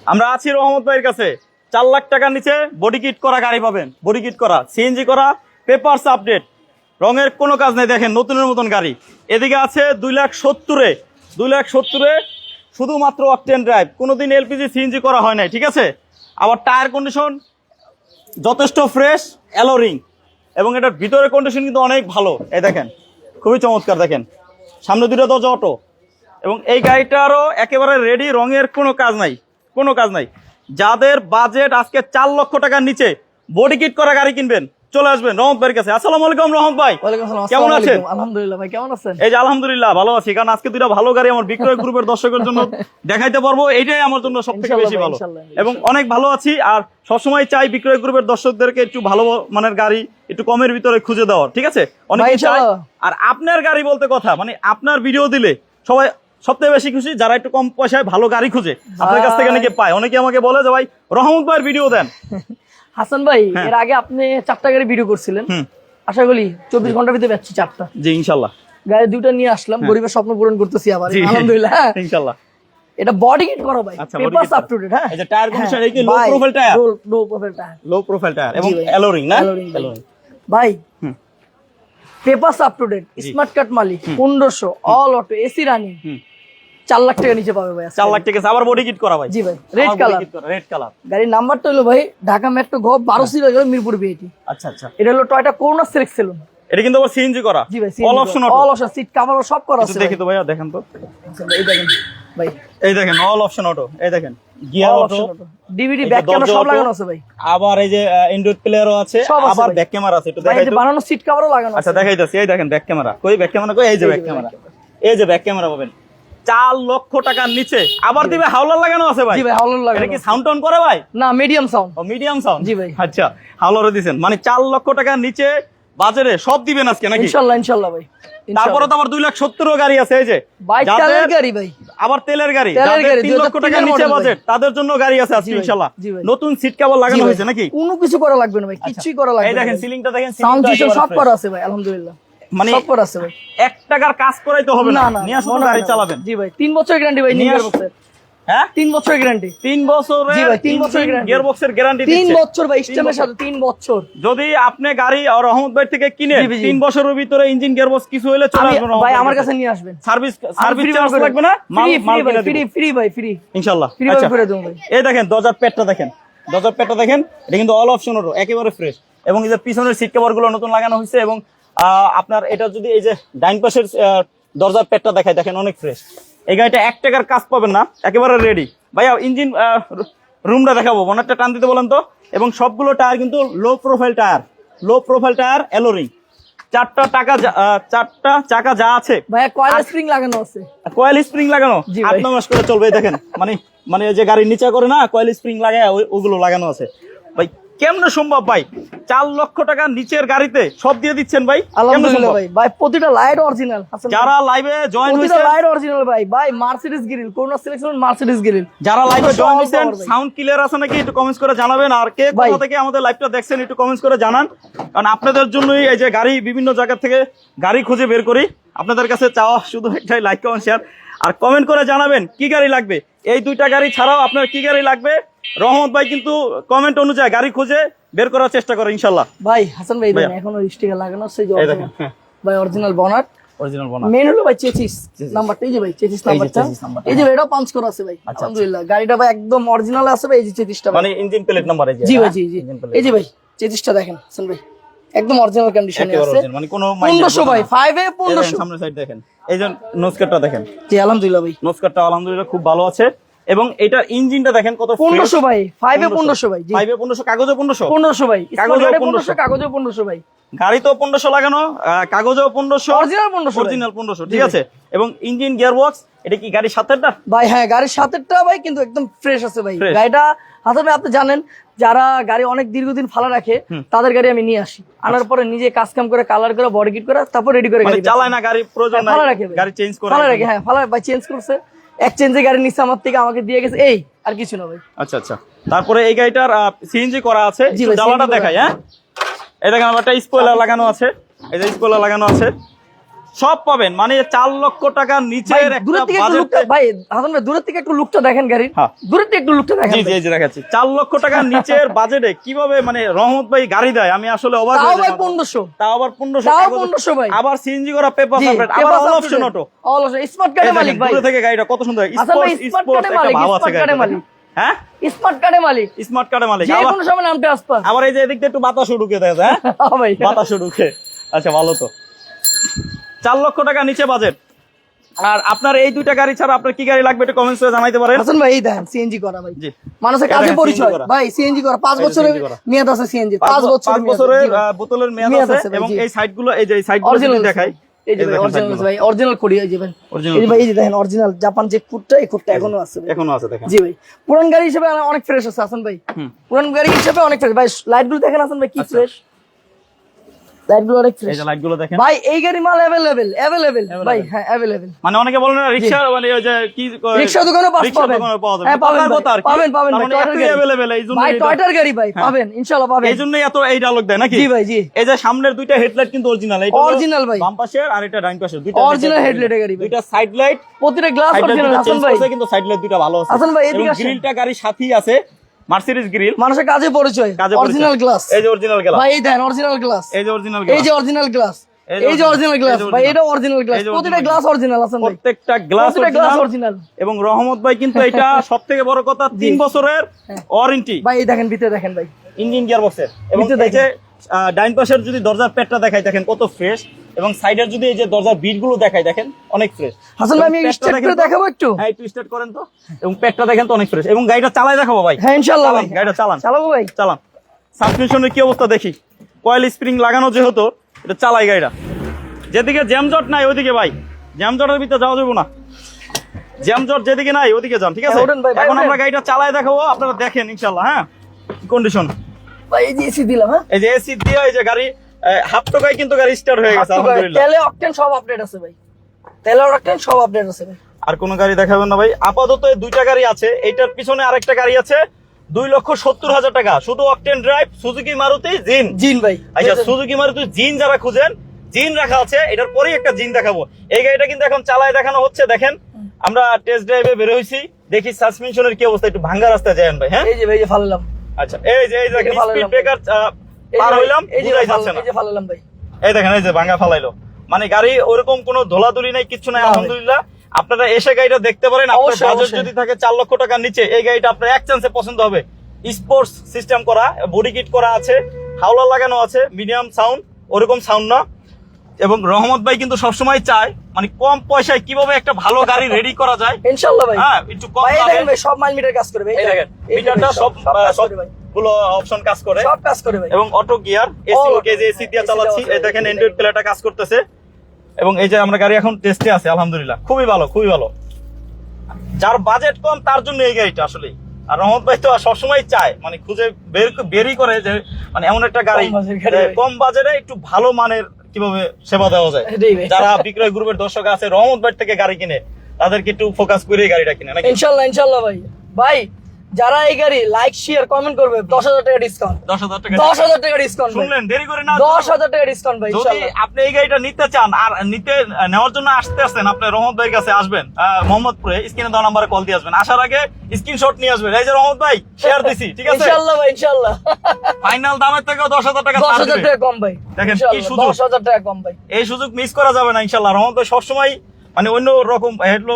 আমরা আছি রহমত ভাইয়ের কাছে। 4 লাখ টাকার নিচে বডি কিট করা গাড়ি পাবেন, বডি কিট করা, সিএনজি করা, পেপারস আপডেট, রঙের কোনো কাজ নেই। দেখেন নতুনের মতন গাড়ি। এদিকে আছে 2,70,000 শুধুমাত্র অকটেন ড্রাইভ, কোনোদিন এলপিজি সিএনজি করা হয় নাই, ঠিক আছে। আবার টায়ার কন্ডিশন যথেষ্ট ফ্রেশ, অ্যালোরিং, এবং এটার ভিতরের কন্ডিশন কিন্তু অনেক ভালো। এই দেখেন খুবই চমৎকার। দেখেন সামনে 2টা দরজা অটো, এবং এই গাড়িটারও একেবারে রেডি, রঙের কোনো কাজ নাই, কোনো কাজ নাই। যাদের বাজেট আজকে 4 লক্ষ টাকার নিচে বডি কিট করা গাড়ি কিনবেন, চলে আসবেন রহমত ভাইয়ের কাছে। আসসালামু আলাইকুম রহমত ভাই। কেমন আছেন? আলহামদুলিল্লাহ ভাই, কেমন আছেন? এই যে আলহামদুলিল্লাহ ভালো আছি, কারণ আজকে 2টা ভালো গাড়ি আমার বিক্রয় গ্রুপের দর্শকের জন্য দেখাইতে পারবো, এইটাই আমার জন্য সবথেকে বেশি ভালো, এবং অনেক ভালো আছি। আর সবসময় চাই বিক্রয় গ্রুপের দর্শকদেরকে একটু ভালো মানের গাড়ি একটু কমের ভিতরে খুঁজে দেওয়ার, ঠিক আছে। অনেকেই চায়। আর আপনার গাড়ি বলতে কথা, মানে আপনার ভিডিও দিলে সবাই সবথেকে বেশি খুশি যারা একটু কম পয়সায় ভালো গাড়ি খুঁজে, আপনার কাছ থেকে নাকি পায়। অনেকে আমাকে বলে যে ভাই রহমত ভাইয়ের ভিডিও দেন। হাসান ভাই, এর আগে আপনি 4টা গাড়ি ভিডিও করছিলেন, আশা করি 24 ঘন্টার ভিতরে বেচছি 4টা। জি ইনশাআল্লাহ। গাড়ি 2টা নিয়ে আসলাম, গরিবের স্বপ্ন পূরণ করতেছি আবার, আলহামদুলিল্লাহ ইনশাআল্লাহ। এটা বডি কিট করা ভাই, পেপারস আপ টু ডেট। হ্যাঁ, এই যে টায়ার কন্ডিশন, এই কি low profile tyre, low profile tyre, low profile tyre এবং অ্যালোরিং না, অ্যালোরিং ভাই। Papers up to date, smart card মালিক, 1500, all auto, AC running, 4 lakh টাকা নিচে পাবে ভাই। 4 লাখ টাকা আবার বডি কিট করা ভাই। জি ভাই, রেড কালার, রেড কালার। গাড়ির নাম্বারটা হলো ভাই ঢাকা মেট্রো ঘ 12 সিরিয়াল, মিরপুর বিআইটি। আচ্ছা আচ্ছা। এটা হলো টয়োটা কোর্নার সিলেক্ট সেলুন। এটা কিন্তু আবার সিএনজি করা। জি ভাই, all option, all option, seat cover সব করা আছে। দেখি তো ভাইয়া, দেখেন তো। এই দেখেন ভাই, এই দেখেন অল অপশন অটো, এই দেখেন gear auto, DVD back camera সব লাগানো আছে ভাই। আবার এই যে অ্যান্ড্রয়েড প্লেয়ারও আছে, আবার ব্যাক ক্যামেরা আছে। একটু দেখাই তো। বানানো সিট কভারও লাগানো আছে। আচ্ছা দেখাইতাছি। এই দেখেন ব্যাক ক্যামেরা, কই ব্যাক ক্যামেরা কই? এই যে ব্যাক ক্যামেরা, এই যে ব্যাক ক্যামেরা পাবেন 4 লক্ষ টাকার নিচে। আবার দিবে হাওলার লাগানো আছে ভাই। জি ভাই, হাওলার লাগানো। এটা কি সাউন্ড টাউন করে ভাই? না, মিডিয়াম সাউন্ড। ও মিডিয়াম সাউন্ড। জি ভাই। আচ্ছা, হাওলারও দিবেন, মানে 4 লক্ষ টাকার নিচে বাজারে সব দিবেন আজকে নাকি? ইনশাআল্লাহ, ইনশাআল্লাহ ভাই। তারপরে তো আবার 2,70,000 গাড়ি আছে। এই যে ভাই তেলের গাড়ি ভাই, আবার তেলের গাড়ি, যাদের 3 লক্ষ টাকার নিচে বাজেট তাদের জন্য গাড়ি আছে আজকে ইনশাআল্লাহ। নতুন সিট কভার লাগানো হয়েছে নাকি? কোনো কিছু করা লাগবে না ভাই, কিছুই করা লাগবে না। এই দেখেন সিলিংটা দেখেন, সাউন্ড সিস্টেম সব করা আছে ভাই, আলহামদুলিল্লাহ। মানে সব করা আছে ভাই, 1 টাকার কাজ করাইতে হবে না, নিয়ে আসুন গাড়ি চালাবেন। জি ভাই, 3 বছরের গ্যারান্টি ভাই, নিয়ে আসুন। হ্যাঁ, 3 বছরের গ্যারান্টি। 3 বছরের? জি ভাই, 3 বছরের গ্যারান্টি, গিয়ারবক্সের গ্যারান্টি দিচ্ছে 3 বছর ভাই, স্টেমের সাথে 3 বছর। যদি আপনি গাড়ি আর রহমত ভাই থেকে কিনে 3 বছরের ভিতরে ইঞ্জিন গিয়ারবক্স কিছু হলে চলে আসবেন ভাই, আমার কাছে নিয়ে আসবেন। সার্ভিস চার্জ লাগবে না, ফ্রি ভাই, ফ্রি ইনশাআল্লাহ। ফ্রি ভাবে করে দেব ভাই। এই দেখেন দরজার পেটটা দেখেন, দরজার পেটটা দেখেন, এটা কিন্তু অল অপশন অটো, একেবারে ফ্রেশ। এবং এই যে পিছনের সিট কভার গুলো নতুন লাগানো হয়েছে। এবং আপনার এটা যদি এই যে ডাইন পাশের দরজার পেটটা দেখায়, দেখেন অনেক ফ্রেশ। এই গাড়িটা 1 টাকার কাজ পাবেন না, একেবারে রেডি। ভাইয়া ইঞ্জিন রুমটা দেখাবো, বোনারটা টান দিতে বলেন তো। এবং সবগুলো টায়ার কিন্তু low profile tyre, low profile tyre, alloy ring. 4টা চাকা যা আছে ভাইয়া, কয়েল স্প্রিং লাগানো আছে। কয়েল স্প্রিং লাগানো 8 মাস করে চলবে। দেখেন মানে যে গাড়ি নিচে করে না, কয়েল স্প্রিং লাগায় ওগুলো লাগানো আছে ভাই। কেমনে সম্ভব ভাই 4 লক্ষ টাকা নিচের গাড়িতে সব দিয়ে দিচ্ছেন ভাই? আলহামদুলিল্লাহ ভাই, ভাই প্রতিটা লাইট অরিজিনাল। যারা লাইভে জয়েন হইছেন, প্রতিটা লাইট অরিজিনাল ভাই। ভাই মার্সিডিজ গ্রিল, কোন সিলেকশন মার্সিডিজ গ্রিল। যারা লাইভে জয়েন হইছেন, সাউন্ড ক্লিয়ার আছে নাকি একটু কমেন্টস করে জানাবেন। আর কে কোথা থেকে আমাদের লাইভটা দেখছেন একটু কমেন্টস করে জানান, কারণ আপনাদের জন্যই এই যে গাড়ি বিভিন্ন জায়গা থেকে গাড়ি খুঁজে বের করি। আপনাদের কাছে চাওয়া শুধু একটাই, লাইক কমেন্ট শেয়ার, আর কমেন্ট করে জানাবেন কি গাড়ি লাগবে। এই 2টা গাড়ি ছাড়াও আপনার কি গাড়ি লাগবে, রহমত ভাই কিন্তু কমেন্ট অনুযায়ী গাড়ি খুঁজে বের করার চেষ্টা করে ইনশাআল্লাহ। ভাই হাসান ভাই, দেখেন এখনো স্টিকার লাগানো আছে যে ভাই, অরিজিনাল বনাট, অরিজিনাল বনাট। মেন হলো ভাই 23 নাম্বারটা। এই যে ভাই 23 নাম্বারটা, এই যে এটাও পাঞ্চ করা আছে ভাই, আলহামদুলিল্লাহ। গাড়িটা ভাই একদম অরিজিনাল আছে ভাই। এই যে 23টা মানে ইঞ্জিন প্লেট নাম্বার। এই যে জি ভাই, জি জি, এই যে ভাই 23টা দেখেন হাসান ভাই, একদম অরিজিনাল কন্ডিশনে আছে। মানে কোনো 1500 ভাই, 5 এ 1500। সামনের সাইড দেখেন, এই যে নোজকাটটা দেখেন। জি আলহামদুলিল্লাহ ভাই, নোজকাটটা আলহামদুলিল্লাহ খুব ভালো আছে। এবং এটার ইঞ্জিনটা দেখেন কত 1500 ভাই, 5 এ 1500 ভাই। জি 5 এ 1500, কাগজে 1500। 1500 ভাই, কাগজে 1500, কাগজে 1500 ভাই। গাড়ি তো 1500 লাগানো, কাগজেও 1500, অরিজিনাল 1500, অরিজিনাল 1500, ঠিক আছে। এবং ইঞ্জিন গিয়ারবক্স, এটা কি গাড়ির সাথেরটা ভাই? হ্যাঁ, গাড়ির সাথেরটা ভাই, কিন্তু একদম ফ্রেশ আছে ভাই গাড়িটা। হাসান ভাই, আপনি জানেন যারা গাড়ি অনেক দীর্ঘদিন ফালা রাখে, তাদের গাড়ি আমি নিয়ে আসি, আনার পরে নিজে কাজ কাম করে, কালার করে, বডি কিট করে, তারপর রেডি করে গাড়ি চালায় না। গাড়ি প্রয়োজন নাই, গাড়ি চেঞ্জ করে ফালা রাখে। হ্যাঁ, ফালা ভাই চেঞ্জ করছে, এক্সচেঞ্জে গাড়ি নিচ্ছে আমার থেকে, আমাকে দিয়ে গেছে, এই আর কিছু না ভাই। আচ্ছা আচ্ছা। তারপরে এই গাড়িটার সিএনজি করা আছে, ডালাটা দেখাই। হ্যাঁ, এই দেখেন আমার একটা স্পয়লার লাগানো আছে, এই যে স্পয়লার লাগানো আছে। সব পাবেন, মানে 4 লক্ষ টাকার নিচে ভাই দূরের থেকে একটু লুকটা, ভাই হাসান ভাই দূরের থেকে একটু লুকটা দেখেন গাড়ির, হ্যাঁ। দূরের থেকে একটু লুকটা দেখেন। জি জি জি দেখাচ্ছি। 4 লক্ষ টাকার নিচের বাজেটে কিভাবে মানে রহমত ভাই গাড়ি দেয়, আমি আসলে অবাক তাও হয়ে ভাই যাই। 1500, তাও আবার 1500, তাও কাগজে- 1500 ভাই। আবার সিএনজি করা পেপার জি, সাপোর্ট, আবার paper all support option auto. All option, smart কার্ডের মালিক ভাই। দূরে থেকে গাড়িটা কত সুন্দর, হাসান ভাই স্পোর্টস স্মার্ট স্পোর্টস কার্ডের একটা মালিক, ভাব আছে স্মার্ট কার্ডের গাড়িটা। মালিক, হ্যাঁ স্মার্ট কার্ডের মালিক, স্মার্ট কার্ডের মালিক। যে আবার কোনো সময় নামটা আসপাস। আবার এই যে এদিক দিয়ে একটু বাতাসও ঢুকে দেয়, হ্যাঁ হ্যাঁ ভাই, বাতাসও ঢুকে। আচ্ছা ভালো তো। 4 লক্ষ টাকা নিচে বাজেট। আর আপনার এই দুইটা গাড়ি ছাড়া আপনার কি গাড়ি লাগবে একটু কমেন্টস করে জানাইতে পারেন। হাসান ভাই এই দেখেন সিএনজি করা ভাই, জি মানুষের এই কাজে দেখেন পরিচয় CNG করা। ভাই, সিএনজি করা 5 এই যে বছরের CNG করা। মেয়াদ আছে সিএনজি, 5 5 বছরের বছরের বোতলের মেয়াদ মেয়াদ আছে। আছে ভাই, এবং জি। এই সাইডগুলো, এই যে এই সাইডগুলো যদি অরিজিনাল দেখাই, এই যে ভাই দেখেন অরিজিনাল সাইডগুলো। ভাই, অরিজিনাল কোডি এই যে ভাই, Original এই যে ভাই এই যে দেখেন অরিজিনাল জাপান যে কোডটা, এই কোডটা এখনো আছে ভাই। এখনো আছে দেখেন। জি ভাই পুরান গাড়ি হিসেবে অনেক ফ্রেশ আছে হাসান ভাই, পুরান গাড়ি হিসেবে অনেক ফ্রেশ ভাই। লাইটগুলো দেখেন হাসান ভাই কি আচ্ছা। ফ্রেশ, লাইটগুলো অনেক ফ্রেশ এই যে লাইটগুলো দেখেন ভাই। এই গাড়ি মাল অ্যাভেলেবেল ভাই, হ্যাঁ অ্যাভেলেবেল। মানে অনেকে বলেন না রিকশা, মানে ওই যে কি রিকশা দোকানে পাস রিকশা পাবেন, দোকানে পাওয়া যাবে, হ্যাঁ পাবেন কথার কথা আর কি। পাবেন পাবেন তার ভাই, মানে টয়টার এতই গাড়ি available, এই জন্য ভাই, এটা- টয়টার গাড়ি ভাই পাবেন ইনশাআল্লাহ পাবেন। এই জন্যই এত এই ডায়লগ দেয় নাকি? জি ভাই জি, এই যে সামনের দুইটা হেডলাইট কিন্তু অরিজিনাল, এইটা Original ভাই। বাম পাশের আর এটা ডান পাশের দুইটা Original headlight এর গাড়ি ভাই। দুইটা সাইড লাইট, প্রতিটা glass side light original Hasan ভাই। কিন্তু সাইড লাইট দুইটা ভালো আছে। হাসান ভাই, এদিকে এবং আসেন। গ্রিলটা গাড়ির সাথেই আছে, মার্সিডিজ গ্রিল, মানুষের কাজে পরিচয়, কাজে অরিজিনাল গ্লাস এই যে অরিজিনাল গ্লাস, ভাই। এই দেখেন অরিজিনাল গ্লাস, এই যে অরিজিনাল এই যে অরিজিনাল গ্লাস, এই যে অরিজিনাল গ্লাস ভাই, এটা অরিজিনাল গ্লাস, এই যে প্রতিটা original গ্লাস অরিজিনাল হাসান ভাই, প্রত্যেকটা গ্লাস প্রতিটা গ্লাস অরিজিনাল। অরিজিনাল। এবং রহমত ভাই কিন্তু এটা সবথেকে বড় কথা 3 বছরের ওয়ারেন্টি ভাই এই দেখেন ভিতরে দেখেন ভাই, ইঞ্জিন গিয়ার বক্সের। এবং ভিতরে এই যে ডাইন পাশের যদি দরজার পেটটা দেখাই দেখেন কত ফ্রেশ, এবং সাইডের যদি এই যে দরজার বিট গুলো দেখাই দেখেন অনেক ফ্রেশ। হাসান ভাই আমি স্টার্ট করে দেখাবো একটু, হ্যাঁ একটু স্টার্ট করেন তো। এবং পেটটা দেখেন তো অনেক ফ্রেশ। এবং গাড়িটা চালাই দেখাবো ভাই, হ্যাঁ ইনশাআল্লাহ ভাই, চালান, গাড়িটা চালান চালাবো ভাই। চালান। সাসপেনশনের কি অবস্থা দেখি, কয়েল স্প্রিং লাগানো যেহেতু এটা চালাই গাড়িটা। যেদিকে জ্যামজট নাই ওইদিকে ভাই, জ্যামজটের ভিতরে যাওয়া যাবে না, জ্যামজট যেদিকে নাই ওদিকে যান, ঠিক আছে? হ্যাঁ, ওঠেন ভাই, ভাই, এখন ওঠেন। আমরা গাড়িটা চালাই দেখাবো, আপনারা দেখেন ইনশাআল্লাহ। হ্যাঁ কন্ডিশন, ভাই এই যে এসি দিলাম, হ্যাঁ এই যে এসি দিয়ে এই যে গাড়ি হাফ টাকায় কিন্তু গাড়ি স্টার্ট হয়ে গেছে আলহামদুলিল্লাহ। তেলে অকটেন সব আপডেট আছে ভাই, তেলে অকটেন সব আপডেট আছে ভাই। আর কোন গাড়ি দেখাবেন না ভাই? আপাতত এই দুইটা গাড়ি আছে, এইটার পিছনে আরেকটা গাড়ি আছে 2,70,000 টাকা, শুধু অকটেন ড্রাইভ, সুজুকি মারুতি জিন। জিন ভাই, আচ্ছা সুজুকি মারুতি জিন যারা খুঁজেন, জিন রাখা আছে, এটার পরেই একটা জিন দেখাবো। এই গাড়িটা কিন্তু এখন চালায় দেখানো হচ্ছে, দেখেন আমরা টেস্ট ড্রাইভে বের হইছি, দেখি সাসপেনশনের কি অবস্থা, একটু ভাঙ্গা রাস্তায় যান ভাই। হ্যাঁ এই যে ভাই এই যে ফালালাম, আচ্ছা এই যে এই ভালো স্পিড লাগলো। ব্রেকার এই যে পার ভাই, হইলাম, এই যে বুঝাই ফালালাম, যাচ্ছে না। এই যে ফালালাম ভাই, এই দেখেন এই যে ভাঙ্গা ফালাইলো, মানে গাড়ি ওরকম কোনো ধোলাধুলি নাই, কিচ্ছু নাই না ভাই। আলহামদুলিল্লাহ। আপনারা এসে গাড়িটা দেখতে পারেন, আপনার অবশ্যই, বাজেট অবশ্যই। যদি থাকে 4 লক্ষ টাকার নিচে, এই গাড়িটা আপনার এক চান্সে পছন্দ হবে। স্পোর্টস সিস্টেম করা, বডি কিট করা আছে, হাওলা লাগানো আছে, মিডিয়াম সাউন্ড, ওরকম সাউন্ড না। এবং রহমত ভাই কিন্তু সবসময় চায় মানে কম পয়সায় কিভাবে একটা ভালো গাড়ি রেডি করা যায়। ইনশাআল্লাহ ভাই। হ্যাঁ একটু কম ভাই এই দামে। দেখেন ভাই সব মাইল মিটার কাজ করে ভাই, এই দেখেন এই যে মিটারটা ভাই, সব কাজ করে ভাই, সবগুলো অপশন কাজ করে, সব কাজ করে ভাই। এবং অটো গিয়ার, এসি All ওকে, যে এসি দিয়ে AC চালাচ্ছি, দেওয়া এই আছে, দেখেন এই যে অ্যান্ড্রয়েড প্লেটা কাজ করতেছে। এবং এই যে আমরা গাড়ি এখন টেস্টে আছে আলহামদুলিল্লাহ, খুবই ভালো খুবই ভালো। যার বাজেট কম তার জন্য এই গাড়িটা আসলে। আর রহমত ভাই তো সবসময় চায় মানে খুঁজে বেরই করে যে মানে এমন একটা গাড়ি কম বাজেটের গাড়ি যে ভাই। কম বাজেটে একটু ভালো মানের কিভাবে সেবা দেওয়া যায়। এটাই ভাই। যারা বিক্রয় গ্রুপের দর্শক আছে রহমত ভাই থেকে গাড়ি কিনে, তাদেরকে একটু ফোকাস করে এই গাড়িটা কিনে নাকি? ইনশাআল্লাহ ইনশাআল্লাহ ভাই। ভাই যারা এই গাড়ি লাইক শেয়ার কমেন্ট করবে 10,000 টাকা ডিসকাউন্ট, 10,000 টাকা 10,000 টাকা ডিসকাউন্ট, শুনলেন, দেরি করে না। 10,000 টাকা ডিসকাউন্ট ভাই যদি ইনশাআল্লাহ। আপনি এই গাড়িটা নিতে চান আর নেওয়ার জন্য আসতে আসেন, আপনি রহমত ভাইয়ের কাছে আসবেন মোহাম্মদপুরে, স্ক্রিনে দেওয়া নাম্বারে কল দিয়ে আসবেন, আসার আগে স্ক্রিনশট নিয়ে আসবেন, এই যে রহমত ভাই শেয়ার দিছি, ঠিক আছে? ইনশাআল্লাহ ভাই ইনশাআল্লাহ। ফাইনাল দামের থেকেও 10,000 টাকা ছাড় 10,000 দিবে। টাকা কম ভাই, দেখেন কি ইনশাআল্লাহ সুযোগ। 10,000 টাকা কম ভাই। এই সুযোগ মিস করা যাবে না ইনশাআল্লাহ। রহমত ভাই সবসময় মানে অন্য রকম হেডলো,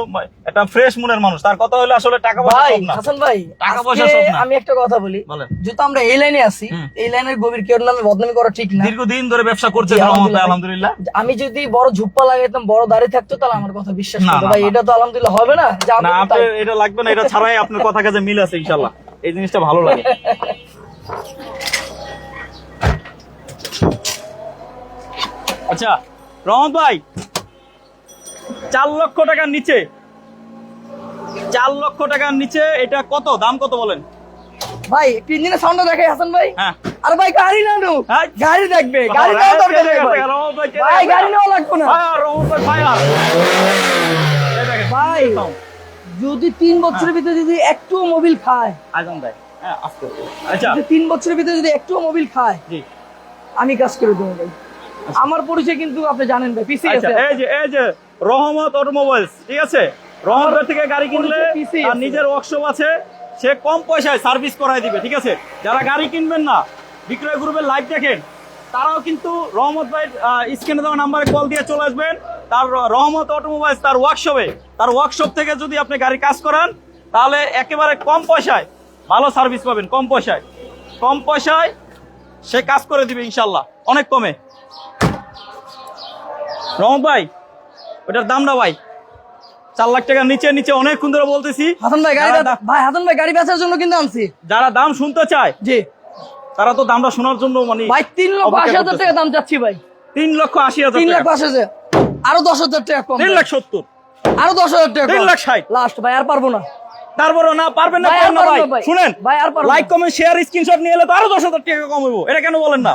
একটা ফ্রেশ মনের মানুষ, তার কথা হলো আসলে টাকা পয়সা ভাই সব না। হাসান ভাই টাকা পয়সা আজকে সব না। আমি একটা কথা বলি, বলেন। যেহেতু আমরা এই লাইনে আছি, এই লাইনের গভীর কেউ নামে বদনামি করা ঠিক না। দীর্ঘদিন ধরে ব্যবসা করছে জি, রহমত ভাই আলহামদুলিল্লাহ। আলহামদুলিল্লাহ। আমি যদি বড় ঝুপ্পা লাগাইতাম, বড় দাড়ি থাকতো, তাহলে আমার কথা বিশ্বাস না, করতো না, ভাই, না। এটা তো আলহামদুলিল্লাহ হবে না। যা না বলবো আপনার তাই। এটা লাগবে না, এটা ছাড়াই আপনার কথা কাজে মিল আছে ইনশাআল্লাহ, এই জিনিসটা ভালো লাগে। আচ্ছা রহমত ভাই 4 লক্ষ টাকার নিচে, 4 লক্ষ টাকার নিচে এটা কত দাম, কত বলেন? ভাই একটু ইঞ্জিনের সাউন্ডটা দেখাই হাসান ভাই। হ্যাঁ আরে ভাই গাড়ি না নো, হ্যাঁ। গাড়ি দেখবে, গাড়ি নেওয়া দরকার নেই ভাই। রহমত ভাই ভাই গাড়ি নেওয়া লাগবে না রহমত ভাই ফায়ার। এই দেখেন ভাই, যদি 3 বছরের ভিতরে যদি একটু মোবিল খায়, আজম ভাই, হ্যাঁ আস্তে আচ্ছা যদি 3 বছরের ভিতরে যদি একটু মোবিল খায়, জি আমি কাজ করে দেবো ভাই। আমার পরিচয় কিন্তু আপনি জানেন ভাই, পিসি আচ্ছা আছে। এই যে রহমত অটোমোবাইলস, ঠিক আছে, রহমত থেকে গাড়ি কিনলে পরিচয় PC তার আছে। নিজের ওয়ার্কশপ আছে, সে কম পয়সায় সার্ভিস করায় দিবে, ঠিক আছে। যারা গাড়ি কিনবেন না, বিক্রয় গ্রুপের লাইভ দেখেন, তারাও কিন্তু রহমত ভাই স্ক্রিনে দেওয়া নাম্বারে কল দিয়ে চলে আসবেন। তার রহমত অটোমোবাইলস তার ওয়ার্কশপ থেকে যদি আপনি গাড়ি কাজ করান, তাহলে একেবারে কম পয়সায় ভালো সার্ভিস পাবেন। কম পয়সায় সে কাজ করে দিবে ইনশাল্লাহ, অনেক কমে। রহমত ভাই, ওটার দাম না ভাই 4 লাখ টাকার নিচে অনেকক্ষণ ধরে বলতেছি। হাসান ভাই গাড়ি হাসান ভাই গাড়ি বেচার জন্য কিন্তু আনছি। যারা দাম শুনতে চায় জি তারা তো দামটা শোনার জন্য মানে ভাই 3,80,000 টাকা দাম চাচ্ছি ভাই। 3,80,000 3,80,000, আরো 10,000 টাকা কম। 3,70,000, আরো 10,000 টাকা 3,60,000 লাস্ট ভাই, আর পারবো না। তারপরে না পারবেন না, ভাই, পারেন না আর ভাই। পারবো না ভাই। শুনেন ভাই, আর পারবো লাইক না। কমেন্ট শেয়ার স্ক্রিনশট নিয়ে এলে তো আরো 10,000 টাকা কম হইব, এটা কেন বলেন না?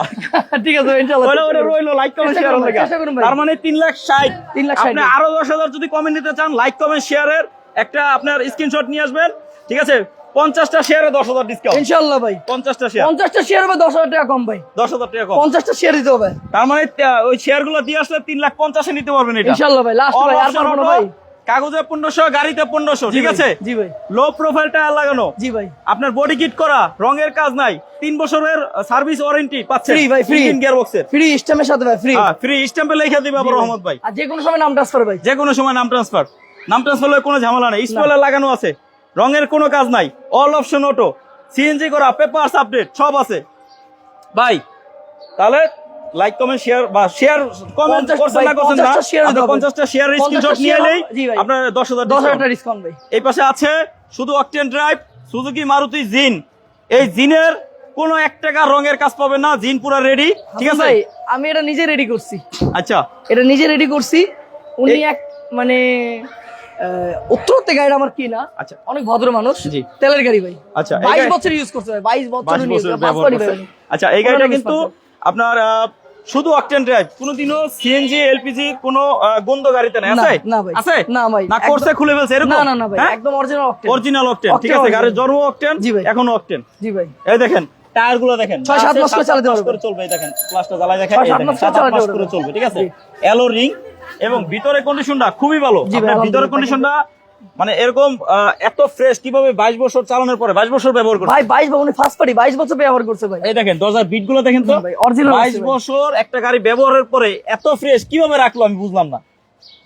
ঠিক আছে ইনশাআল্লাহ। ওটা রইলো লাইক কমেন্ট চেষ্টা শেয়ার করুন ভাই, লাগা। চেষ্টা করুন ভাই। তার মানে 3,60,000। 3,60,000 আপনি আরো 10,000 যদি কমেন্ট নিতে চান, লাইক কমেন্ট শেয়ারের একটা আপনার স্ক্রিনশট নিয়ে আসবেন, ঠিক আছে। 50টা শেয়ারে 10,000 ডিসকাউন্ট। ইনশাআল্লাহ ভাই। 50টা শেয়ার 50টা শেয়ার হবে 10,000 টাকা কম ভাই। 10,000 টাকা কম। 50টা শেয়ার দিতে হবে। তার মানে ওই শেয়ার গুলো দিয়ে আসলে 3,50,000 নিতে পারবেন এটা ইনশাআল্লাহ ভাই, লাস্ট ভাই, আর পারবো না ভাই। কাগজে 1500, গাড়িতে 1500, ঠিক আছে। জি ভাই। লো প্রোফাইল টায়ার লাগানো, জি ভাই। আপনার বডি কিট করা, রঙের কাজ নাই, 3 বছরের সার্ভিস ওয়ারেন্টি পাচ্ছেন। Free ভাই, free। গিয়ার বক্সের ফ্রি স্ট্যাম্পের সাথে ভাই, ফ্রি। হ্যাঁ, ফ্রি স্ট্যাম্পে লিখে দিবে আবার রহমত ভাই। আর যে কোনো সময় নাম ট্রান্সফার ভাই। যে কোনো সময় নাম ট্রান্সফার হলে কোনো ঝামেলা নেই। স্পয়লার লাগানো আছে, রঙের কোনো কাজ নাই, অল অপশন অটো, সিএনজি করা, পেপারস আপডেট সব আছে ভাই। তাহলে লাইক কমেন্ট শেয়ার বা শেয়ার কমেন্ট 50 করছেন না করছেন না, 50টা share দিতে হবে। 50টা শেয়ার স্ক্রিনশট নিয়ে এলেই জি ভাই। আপনার 10,000 10,000 ডিসকাউন্ট। টাকা ডিসকাউন্ট ভাই। এই পাশে আছে শুধু অকটেন ড্রাইভ সুজুকি মারুতি জিন। এই জিনের কোনো 1 টাকা রঙের কাজ পাবেন না, জিন পুরো রেডি, ঠিক হাসান আছে ভাই, আমি এটা নিজে রেডি করছি। আচ্ছা এটা নিজে রেডি করছি। উনি এক মানে উত্তরতে গাড়ি আমার কিনা, আচ্ছা অনেক ভদ্র মানুষ। জি। তেলের গাড়ি ভাই। আচ্ছা, এই 22 গাড়ি- বছর ইউজ করছে ভাই, 22 বছর 22 বছর ইউজ ব্যবহার করছে। আচ্ছা, এই গাড়িটা কিন্তু আপনার শুধু অকটেন ড্রাইভ, কোনোদিনও সিএনজি এলপিজি কোনো গন্ধ গাড়িতে নাই, আছে না ভাই। আছে না ভাই, না করছে খুলে ফেলছে এরকম? না না ভাই, একদম অরিজিনাল অকটেন। অরিজিনাল অকটেন, ঠিক আছে। Octane গাড়ির original। জন্ম অকটেন, জি ভাই। এখনো অকটেন। জি ভাই। এই দেখেন টায়ার গুলো দেখেন, 6-7 মাস করে চালাতে পারবে। করে চলবে। এই দেখেন প্লাসটা জ্বালায় দেখেন, 6-7 মাস করে 7-8 চালাতে মাস পারবে। করে চলবে, ঠিক আছে। অ্যালো রিং এবং ভিতরে কন্ডিশনটা খুবই ভালো। জি ভাই, আপনার ভিতরে আলহামদুলিল্লাহ। কন্ডিশনটা মানে এরকম এত ফ্রেশ কিভাবে 22 বছর চালানোর পরে 22 বছর ব্যবহার করছে ভাই 22 উনি ফার্স্ট পার্টি 22 বছর ব্যবহার করছে ভাই। এই দেখেন দরজার বিট গুলো দেখেন তো ভাই, original 22 আছে ভাই। বছর একটা গাড়ি ব্যবহারের পরে এত ফ্রেশ কিভাবে রাখলো আমি বুঝলাম না।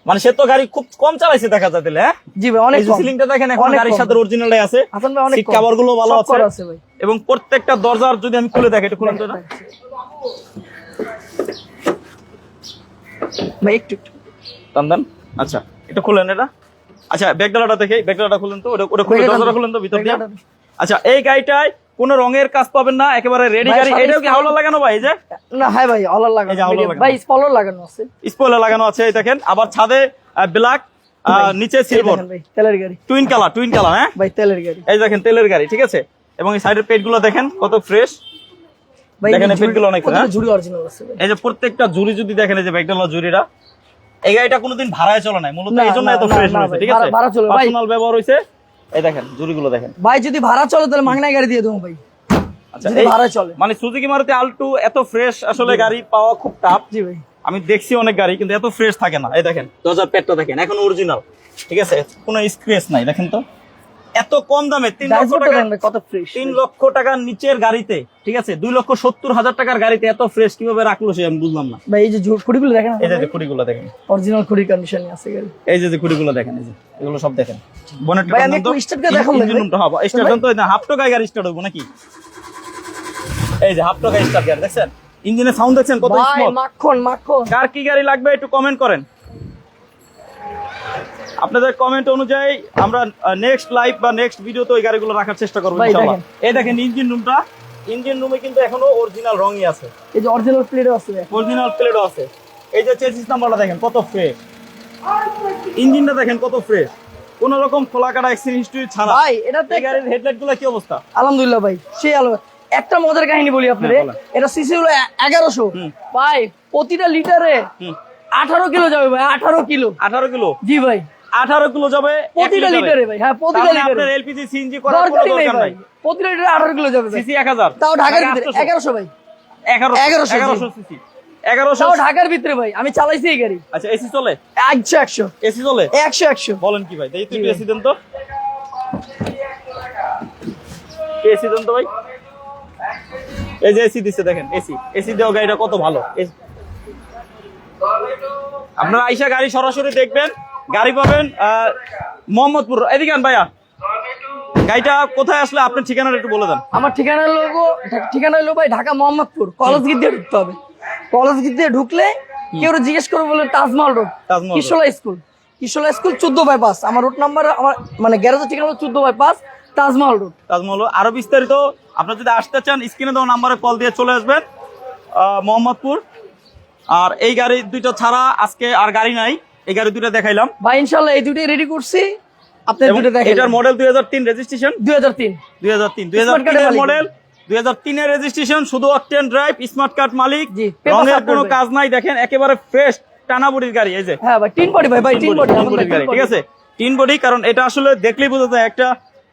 মানে সে তো গাড়ি খুব কম চালাইছে দেখা যায় তাহলে। হ্যাঁ জি ভাই, অনেক এই যে কম। সিলিংটা দেখেন এখন অনেক গাড়ির কম সাথে ভাই। অরিজিনালটাই আছে। হাসান ভাই অনেক সিট কম। কভার গুলো ভালো সব আছে করা আছে ভাই। এবং প্রত্যেকটা দরজার যদি আমি খুলে দেখি, এটা খুলেন তো না ভাই, একটু টান আচ্ছা এটা খুলেন এটা। আচ্ছা ব্যাকডালাটা দেখে, ব্যাকডালাটা খুলেন তো, ওটা খুলে দরজাটা খুলেন তো ভিতর দিয়ে। আচ্ছা এই গাড়িটায় কোনো রঙের কাজ পাবেন না, একেবারে রেডি ভাই, গাড়ি। সব এটাও কি হাওলা লাগানো ভাই? এই যে না, হ্যাঁ ভাই, অলার এই যে লাগানো আওলার লাগানো। ভাই, স্পলার লাগানো আছে স্পয়লার লাগানো আছে, এই দেখেন। আবার ছাদে ব্ল্যাক, নিচে সিলভার, ভাই, তেলের গাড়ি টুইন কালার। হ্যাঁ ভাই, তেলের গাড়ি এই দেখেন তেলের গাড়ি, ঠিক আছে। এবং এই সাইডের পেট গুলো দেখেন কত ফ্রেশ। ভাই, দেখেন এই পেটগুলো অনেক, হ্যাঁ? ঝুড়ি অরিজিনাল আছে ভাই। এই যে প্রত্যেকটা ঝুড়ি যদি দেখেন, এই যে ব্যাকডালা ঝুড়িটা, এই গাড়িটা কোনোদিন ভাড়ায় চলে নাই মূলত, না, এই জন্য না, এত না, ফ্রেশ না হয়েছে, ভাই, ঠিক আছে। ভাড়া চলে ভাই। পার্সোনাল ব্যবহার হয়েছে। এই দেখেন ঝুড়িগুলো দেখেন ভাই, যদি ভাড়া চলে তাহলে মাগনায় গাড়ি দিয়ে দেবো ভাই। আচ্ছা যদি এই ভাড়া চলে। মানে সুজুকি মারুতি আল্টো এত ফ্রেশ আসলে গাড়ি পাওয়া খুব টাফ। জি ভাই। আমি দেখছি অনেক গাড়ি কিন্তু এত ফ্রেশ থাকে না। এই দেখেন দরজার পেটটা দেখেন এখন অরিজিনাল, ঠিক আছে, কোনো স্ক্র্যাচ নাই। দেখেন তো এত কম দামে 3 লক্ষ ড্রাইভারটা টাকা, দেখেন ভাই, কত ফ্রেশ। 3 লক্ষ টাকার নিচের গাড়িতে, ঠিক আছে, 2,70,000 টাকার গাড়িতে এত ফ্রেশ কিভাবে রাখলো সে আমি বুঝলাম না। ভাই, এই যে খুঁড়িগুলো দেখেন, এই যে খুঁটিগুলো দেখেন, অরিজিনাল খুঁড়ি কন্ডিশনে আছে গাড়ি। এই যে খুঁটিগুলো দেখেন, এই যে এগুলো সব দেখেন। বনেটটা ভাই, আমি একটু স্টার্ট করে দেখাবো ইঞ্জিন রুমটা হবে স্টার্ট তো না, হাফ টাকায় গাড়ি স্টার্ট হবে নাকি? এই যে হাফ টাকায় স্টার্ট গাড়ি দেখছেন, ইঞ্জিনের সাউন্ড দেখছেন কত ভাই, স্মুথ। মাখন। কার কি গাড়ি লাগবে একটু কমেন্ট করেন। আপনাদের কমেন্ট অনুযায়ী আমরা নেক্সট লাইভ বা নেক্সট ভিডিওতে ওই গাড়িগুলো রাখার চেষ্টা করবো ভাই, ইনশাআল্লাহ। দেখেন। এই দেখেন ইঞ্জিন রুমটা, ইঞ্জিন রুমে কিন্তু এখনো অরিজিনাল রঙই আছে, এই যে অরিজিনাল প্লেটও আছে ভাই। অরিজিনাল প্লেটও আছে। এই যে চেসিস নাম্বারটা দেখেন কত ফ্রেশ, ইঞ্জিনটা দেখেন কত ফ্রেশ, কোন রকম খোলা কাটা অ্যাক্সিডেন্ট হিস্ট্রি ছাড়া। ভাই, এটাতে এই গাড়ির হেডলাইট গুলো কি অবস্থা? আলহামদুলিল্লাহ ভাই, সেই আলো। একটা মজার কাহিনী বলি আপনাদের। হ্যাঁ, বলেন। এটা সিসি হলো 1100 ভাই, প্রতিটা লিটারে 18 কিলো যাবে ভাই, 18 কিলো। 18 কিলো? জি ভাই, 18 কিলো যাবে প্রতিটা লিটারে ভাই। হ্যাঁ, প্রতিটা লিটারে। আপনার এলপিজি সিএনজি করার কোনো দরকারই নেই দরকার ভাই, নাই। প্রতিটা লিটারে 18 কিলো যাবে ভাই। সিসি 1000, তাও ঢাকার ঢাকা ভিতরে 800, 1100 ভাই। 1100 1100 1100 সিসি। 1100 তাও ঢাকার ভিতরে ভাই, আমি চালাইছি এই গাড়ি। আচ্ছা এসি চলে? 100 এসি চলে 100। বলেন কি ভাই, দেখি তুই এসি দেন তো, এসি দেন তো ভাই। এই যে এসি দিচ্ছে দেখেন, এসি এসি দেওয়া গাড়িটা কত ভালো। আপনারা আইসা গাড়ি সরাসরি দেখবেন, গাড়ি পাবেন মোহাম্মদপুর। এদিকে আন ভাইয়া, গাড়িটা কোথায় আসলে আপনার ঠিকানাটা একটু বলে দেন। আমার ঠিকানা হলো ভাই ঢাকা মোহাম্মদপুর, কলেজ গেট দিয়ে ঢুকতে হবে। কলেজ গেট দিয়ে ঢুকলে কেউ জিজ্ঞেস করবে বলে Taj Mahal road, Taj Mahal Kishola school, Kishola school 14/5। আমার রুট নাম্বার, আমার মানে গ্যারেজের ঠিকানা হলো 14/5 তাজমহল রোড। তাজমহল। আরো বিস্তারিত আপনারা যদি আসতে চান স্ক্রিনে দেওয়া নাম্বারে কল দিয়ে চলে আসবেন মোহাম্মদপুর। আর এই গাড়ি দুইটা ছাড়া আজকে আর গাড়ি নাই, এই গাড়ি দুইটা দেখাইলাম ভাই ইনশাআল্লাহ এই দুটোই রেডি করছি, আপনাদের এবং দুটো দেখেন। এটার মডেল 2003, রেজিস্ট্রেশন 2003 2003 মডেল, 2003 এর রেজিস্ট্রেশন, শুধু অকটেন ড্রাইভ, স্মার্ট কার্ড মালিক, জি, paper রঙের সাপোর্ট কোনো ভাই। কাজ নাই, দেখেন একেবারে ফ্রেশ টানাবুড়ির গাড়ি। এই যে হ্যাঁ ভাই, টিন বডি ভাই টিন বডি গাড়ি, ঠিক আছে টিন বডি, কারণ এটা আসলে দেখলেই বোঝা যায় একটা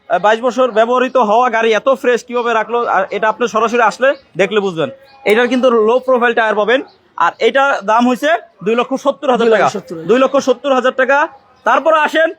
22 বছর ব্যবহৃত হওয়া গাড়ি এত ফ্রেশ কিভাবে রাখলো, আর এটা আপনি সরাসরি আসলে দেখলে বুঝবেন। এটার কিন্তু লো প্রোফাইল টায়ার পাবেন, আর এটার দাম হয়েছে 2,70,000 টাকা, 2,70,000 টাকা। তারপরে আসেন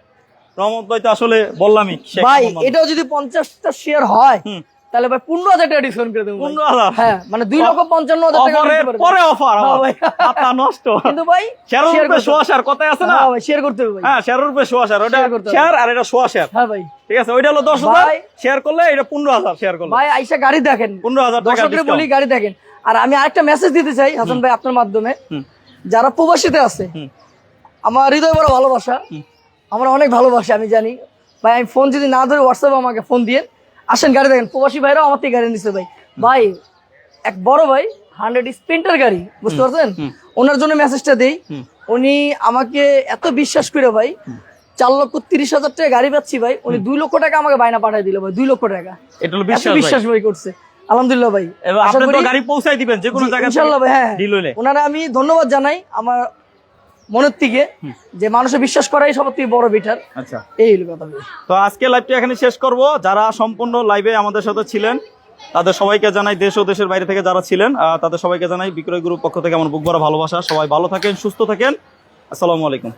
রহমত ভাই, তো আসলে বললামই শেখ ভাই, মোহাম্মদ। এটাও যদি 50টা শেয়ার হয় হুম। তাহলে ভাই 15,000 টাকা ডিসকাউন্ট করে দেবো ভাই। 15,000? হ্যাঁ, মানে 2,55,000 টাকা অফারের দিতে পারবেন। পরে অফার হ্যাঁ ভাই। মাথা নষ্ট। কিন্তু ভাই শেয়ার share রূপে করতে শোয়া হবে। শেয়ার কথাই আছে না? হ্যাঁ ভাই, শেয়ার করতে হবে ভাই। হ্যাঁ, শেয়ার রূপে শোয়া শেয়ার, ওটা Share করতে হবে। শেয়ার আর এটা শোয়া শেয়ার, হ্যাঁ ভাই। ঠিক আছে। ওইটা হলো 10,000 ভাই। শেয়ার করলে, এটা 15,000 শেয়ার করলে ভাই আইসা গাড়ি দেখেন, 15,000 টাকা দর্শকদের বলি গাড়ি দেখেন। আর আমি আরেকটা মেসেজ দিতে চাই হাসান ভাই আপনার মাধ্যমে, যারা প্রবাসীতে আছে, আমার হৃদয় বড় ভালোবাসা, আমরা অনেক ভালোবাসি আমি জানি ভাই। আমি ফোন যদি না ধরে হোয়াটসঅ্যাপে আমাকে ফোন দিয়ে আসেন গাড়ি দেখেন। প্রবাসী ভাইরাও আমার থেকে গাড়ি নিচ্ছে ভাই। ভাই এক বড় ভাই 100 স্প্রিন্টার গাড়ি, বুঝতে পারছেন, ওনার জন্য মেসেজটা দেই। উনি আমাকে এত বিশ্বাস করে ভাই 4,30,000 টাকা গাড়ি পাচ্ছি ভাই, উনি 2 লক্ষ টাকা আমাকে বায়না পাঠিয়ে দিল ভাই, 2 লক্ষ টাকা। এটা হলো এত বিশ্বাস বিশ্বাস ভাই করছে, আলহামদুলিল্লাহ ভাই। এবার আশা আপনি তো করি- গাড়ি পৌঁছাই দিবেন যে কোনো জি, জায়গায় ইনশাআল্লাহ ভাই। হ্যাঁ, ডিল হইলে। ওনারা আমি ধন্যবাদ জানাই আমার মনের থেকে, যে মানুষের বিশ্বাস করাই সবার থেকে বড় বিটার। আচ্ছা, এই হলো কথা ভাই। তো আজকে লাইভটা এখানে শেষ করব। যারা সম্পূর্ণ লাইভে আমাদের সাথে ছিলেন তাদের সবাইকে জানাই, দেশ ও দেশের বাইরে থেকে যারা ছিলেন তাদের সবাইকে জানাই বিক্রয় গ্রুপ পক্ষ থেকে আমার বুক ভরা ভালোবাসা। সবাই ভালো থাকেন, সুস্থ থাকেন। আসসালামু আলাইকুম।